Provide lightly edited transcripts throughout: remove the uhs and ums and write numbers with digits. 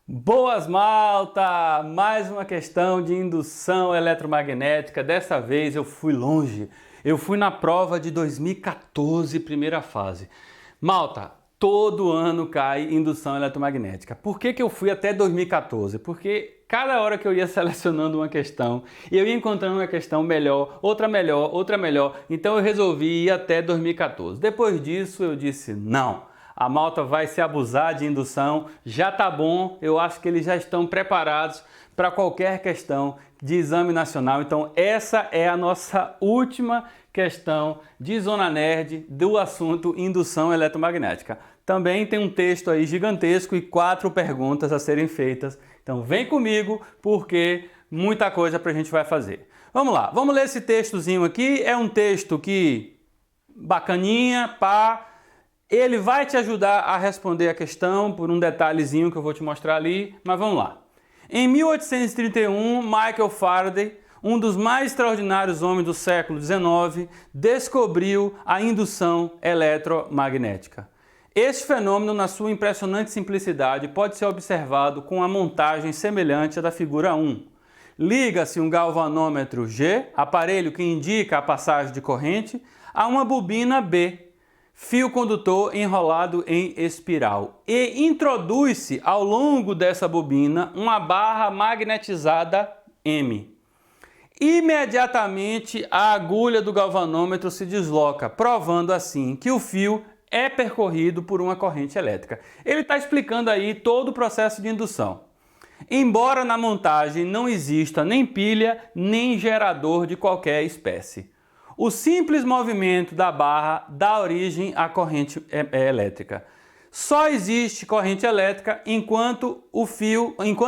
Boas, malta! Mais uma questão de indução eletromagnética. Dessa vez eu fui longe. Eu fui na prova de 2014, primeira fase. Malta, todo ano cai indução eletromagnética. Por que eu fui até 2014? Porque cada hora que eu ia selecionando uma questão, eu ia encontrando uma questão melhor, outra melhor, outra melhor. Então eu resolvi ir até 2014. Depois disso eu disse não. A malta vai se abusar de indução, já tá bom, eu acho que eles já estão preparados para qualquer questão de exame nacional. Então essa é a nossa última questão de Zona Nerd do assunto indução eletromagnética. Também tem um texto aí gigantesco e 4 perguntas a serem feitas. Então vem comigo porque muita coisa a gente vai fazer. Vamos lá, vamos ler esse textozinho aqui. É um texto que bacaninha, pá. Ele vai te ajudar a responder a questão por um detalhezinho que eu vou te mostrar ali, mas vamos lá. Em 1831, Michael Faraday, um dos mais extraordinários homens do século XIX, descobriu a indução eletromagnética. Este fenômeno, na sua impressionante simplicidade, pode ser observado com a montagem semelhante à da figura 1. Liga-se um galvanômetro G, aparelho que indica a passagem de corrente, a uma bobina B, fio condutor enrolado em espiral, e introduz-se ao longo dessa bobina uma barra magnetizada M. Imediatamente a agulha do galvanômetro se desloca, provando assim que o fio é percorrido por uma corrente elétrica. Ele está explicando aí todo o processo de indução. Embora na montagem não exista nem pilha, nem gerador de qualquer espécie. O simples movimento da barra dá origem à corrente elétrica. Só existe corrente elétrica enquanto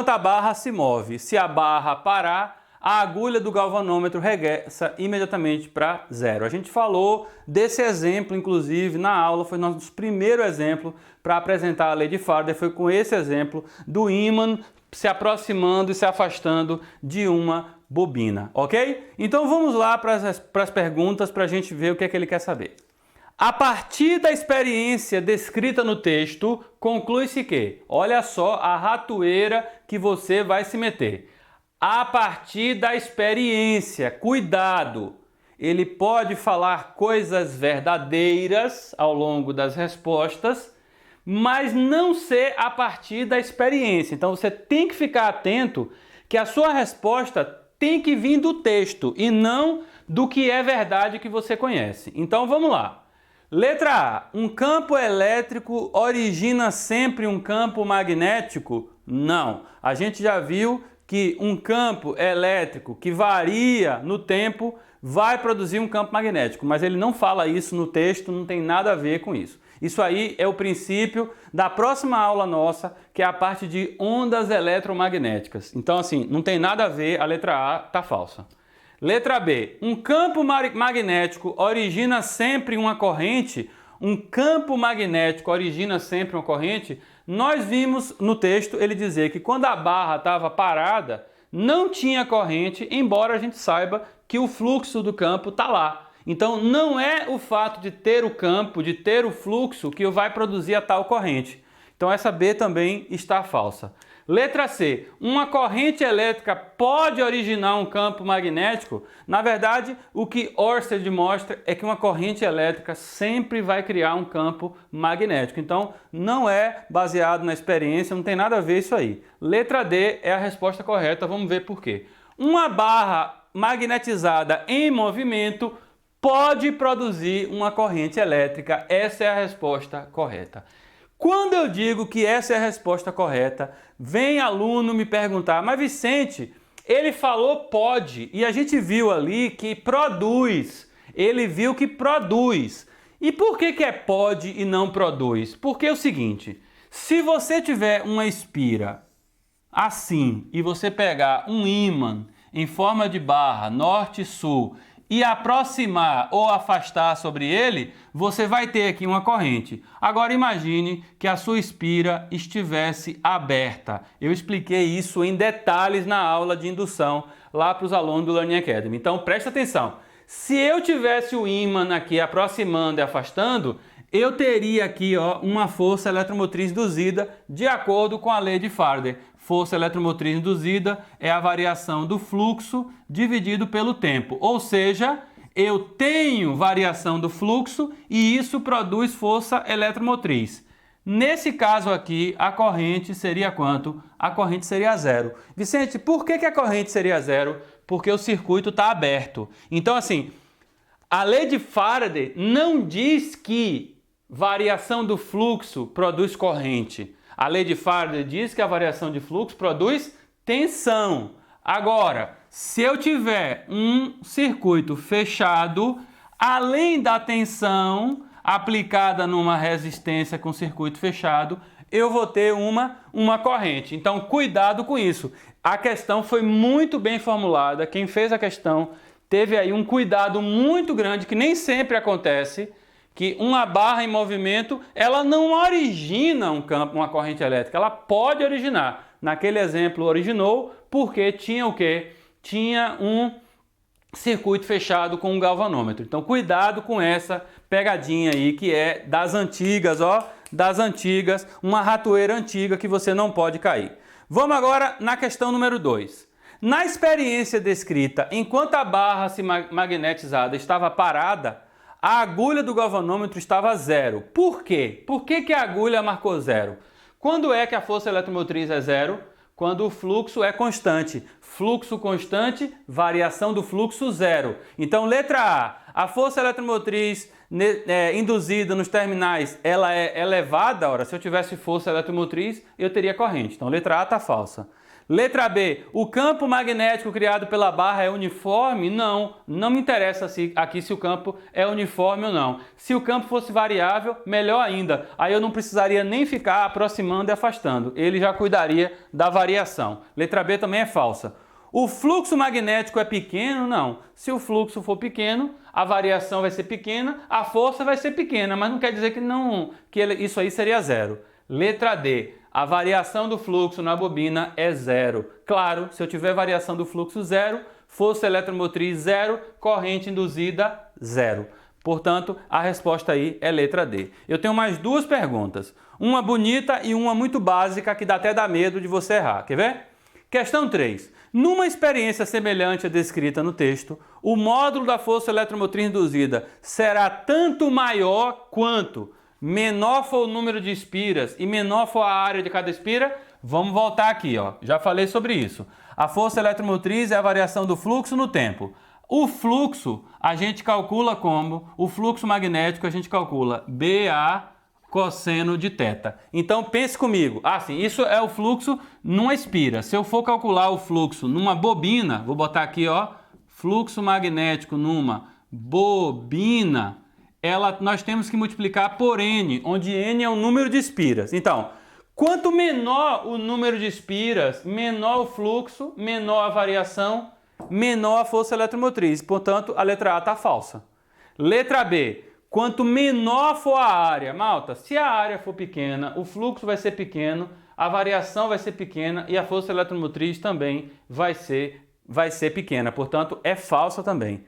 a barra se move. Se a barra parar, a agulha do galvanômetro regressa imediatamente para zero. A gente falou desse exemplo, inclusive, na aula, foi nosso primeiro exemplo para apresentar a lei de Faraday, foi com esse exemplo do ímã se aproximando e se afastando de uma bobina, ok? Então vamos lá para as perguntas para a gente ver o que é que ele quer saber. A partir da experiência descrita no texto, conclui-se que, olha só a ratoeira que você vai se meter. A partir da experiência, cuidado! Ele pode falar coisas verdadeiras ao longo das respostas, mas não ser a partir da experiência. Então você tem que ficar atento que a sua resposta tem que vir do texto e não do que é verdade que você conhece. Então vamos lá. Letra A. Um campo elétrico origina sempre um campo magnético? Não. A gente já viu que um campo elétrico que varia no tempo vai produzir um campo magnético, mas ele não fala isso no texto, não tem nada a ver com isso. Isso aí é o princípio da próxima aula nossa, que é a parte de ondas eletromagnéticas. Então, assim, não tem nada a ver, a letra A tá falsa. Letra B. Um campo magnético origina sempre uma corrente? Um campo magnético origina sempre uma corrente? Nós vimos no texto ele dizer que quando a barra estava parada, não tinha corrente, embora a gente saiba que o fluxo do campo está lá. Então não é o fato de ter o campo, de ter o fluxo, que vai produzir a tal corrente. Então essa B também está falsa. Letra C. Uma corrente elétrica pode originar um campo magnético? Na verdade, o que Ørsted mostra é que uma corrente elétrica sempre vai criar um campo magnético. Então não é baseado na experiência, não tem nada a ver isso aí. Letra D é a resposta correta, vamos ver por quê. Uma barra magnetizada em movimento pode produzir uma corrente elétrica. Essa é a resposta correta. Quando eu digo que essa é a resposta correta, vem aluno me perguntar, mas Vicente, ele falou pode, e a gente viu ali que produz. Ele viu que produz. E por que é pode e não produz? Porque é o seguinte, se você tiver uma espira assim, e você pegar um ímã em forma de barra norte e sul, e aproximar ou afastar sobre ele, você vai ter aqui uma corrente. Agora imagine que a sua espira estivesse aberta. Eu expliquei isso em detalhes na aula de indução lá para os alunos do Learning Academy. Então presta atenção. Se eu tivesse o ímã aqui aproximando e afastando, eu teria aqui uma força eletromotriz induzida de acordo com a lei de Faraday. Força eletromotriz induzida é a variação do fluxo dividido pelo tempo. Ou seja, eu tenho variação do fluxo e isso produz força eletromotriz. Nesse caso aqui, a corrente seria quanto? A corrente seria zero. Vicente, por que a corrente seria zero? Porque o circuito está aberto. Então, assim, a lei de Faraday não diz que variação do fluxo produz corrente. A lei de Faraday diz que a variação de fluxo produz tensão. Agora, se eu tiver um circuito fechado, além da tensão aplicada numa resistência com circuito fechado, eu vou ter uma corrente. Então, cuidado com isso. A questão foi muito bem formulada. Quem fez a questão teve aí um cuidado muito grande, que nem sempre acontece, que uma barra em movimento, ela não origina um campo, uma corrente elétrica. Ela pode originar. Naquele exemplo, originou porque tinha o quê? Tinha um circuito fechado com um galvanômetro. Então, cuidado com essa pegadinha aí, que é das antigas, das antigas, uma ratoeira antiga que você não pode cair. Vamos agora na questão número 2. Na experiência descrita, enquanto a barra magnetizada estava parada, a agulha do galvanômetro estava zero. Por quê? Por que a agulha marcou zero? Quando é que a força eletromotriz é zero? Quando o fluxo é constante. Fluxo constante, variação do fluxo zero. Então, letra A força eletromotriz induzida nos terminais, ela é elevada. Ora, se eu tivesse força eletromotriz, eu teria corrente. Então, letra A está falsa. Letra B, o campo magnético criado pela barra é uniforme? Não, não me interessa aqui se o campo é uniforme ou não. Se o campo fosse variável, melhor ainda. Aí eu não precisaria nem ficar aproximando e afastando. Ele já cuidaria da variação. Letra B também é falsa. O fluxo magnético é pequeno? Não. Se o fluxo for pequeno, a variação vai ser pequena, a força vai ser pequena, mas não quer dizer que isso aí seria zero. Letra D. A variação do fluxo na bobina é zero. Claro, se eu tiver variação do fluxo zero, força eletromotriz zero, corrente induzida zero. Portanto, a resposta aí é letra D. Eu tenho mais duas perguntas. Uma bonita e uma muito básica que dá até dá medo de você errar. Quer ver? Questão 3. Numa experiência semelhante à descrita no texto, o módulo da força eletromotriz induzida será tanto maior quanto menor for o número de espiras e menor for a área de cada espira. Vamos voltar aqui, já falei sobre isso. A força eletromotriz é a variação do fluxo no tempo. O fluxo a gente calcula como? O fluxo magnético a gente calcula BA cosseno de θ. Então pense comigo. Sim, isso é o fluxo numa espira. Se eu for calcular o fluxo numa bobina, vou botar aqui, fluxo magnético numa bobina, nós temos que multiplicar por N, onde N é o número de espiras. Então, quanto menor o número de espiras, menor o fluxo, menor a variação, menor a força eletromotriz. Portanto, a letra A está falsa. Letra B. Quanto menor for a área, malta, se a área for pequena, o fluxo vai ser pequeno, a variação vai ser pequena e a força eletromotriz também vai ser pequena. Portanto, é falsa também.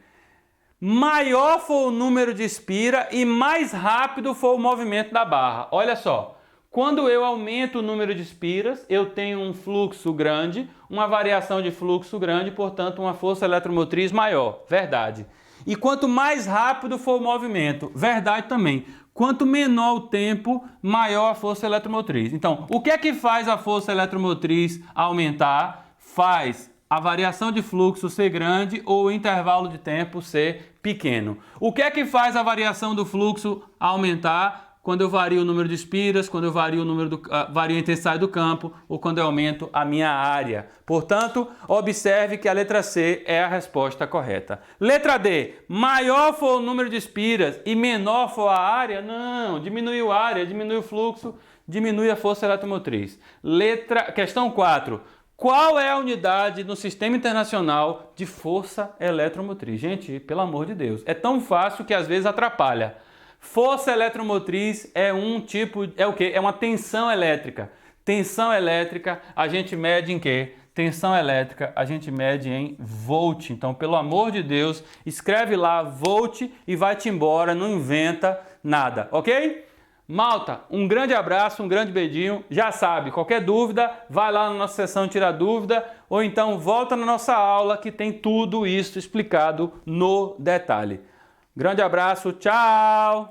Maior for o número de espira e mais rápido for o movimento da barra. Olha só, quando eu aumento o número de espiras, eu tenho um fluxo grande, uma variação de fluxo grande, portanto uma força eletromotriz maior. Verdade. E quanto mais rápido for o movimento, verdade também. Quanto menor o tempo, maior a força eletromotriz. Então, o que é que faz a força eletromotriz aumentar? Faz a variação de fluxo ser grande ou o intervalo de tempo ser pequeno. O que é que faz a variação do fluxo aumentar? Quando eu vario o número de espiras, quando eu vario vario a intensidade do campo ou quando eu aumento a minha área. Portanto, observe que a letra C é a resposta correta. Letra D, maior for o número de espiras e menor for a área? Não, diminuiu a área, diminui o fluxo, diminui a força eletromotriz. Questão 4. Qual é a unidade no Sistema Internacional de Força Eletromotriz? Gente, pelo amor de Deus, é tão fácil que às vezes atrapalha. Força eletromotriz é o quê? É uma tensão elétrica. Tensão elétrica a gente mede em quê? Tensão elétrica a gente mede em volt. Então, pelo amor de Deus, escreve lá volt e vai-te embora, não inventa nada, ok? Malta, um grande abraço, um grande beijinho. Já sabe, qualquer dúvida, vai lá na nossa seção Tira Dúvida ou então volta na nossa aula que tem tudo isso explicado no detalhe. Grande abraço, tchau!